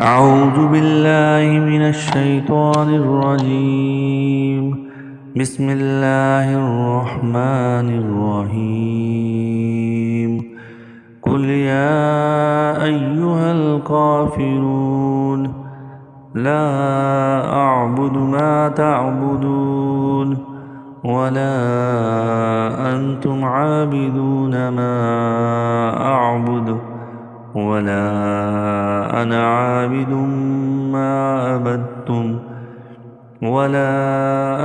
أعوذ بالله من الشيطان الرجيم. بسم الله الرحمن الرحيم. قل يا أيها الكافرون لا أعبد ما تعبدون ولا أنتم عابدون ما أعبد ولا أنا عابد ما عبدتم ولا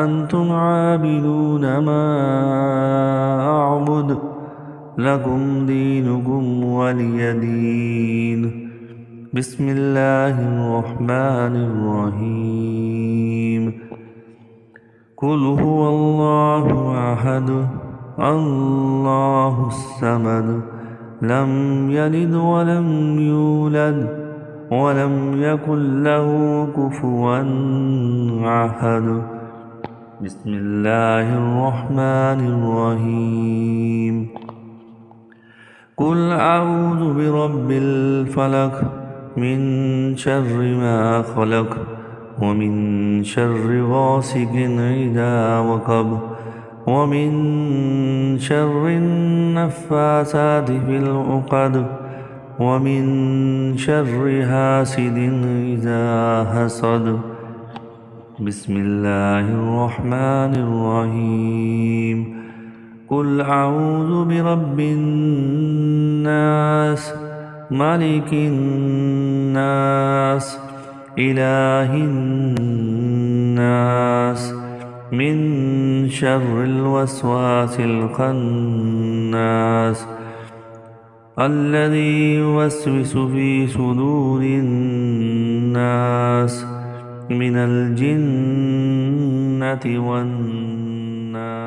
أنتم عابدون ما أعبد لكم دينكم ولي دين. بسم الله الرحمن الرحيم. قل هو الله أحد الله الصمد لم يلد ولم يولد ولم يكن له كفوا أحد. بسم الله الرحمن الرحيم. قل أعوذ برب الفلق من شر ما خلق ومن شر غاسق إذا وقب ومن شر النفاثات في العقد ومن شر حاسد إذا حسد. بسم الله الرحمن الرحيم. قل أعوذ برب الناس ملك الناس إله الناس من شر الوسواس الخناس الذي يوسوس في صدور الناس من الجنة والناس.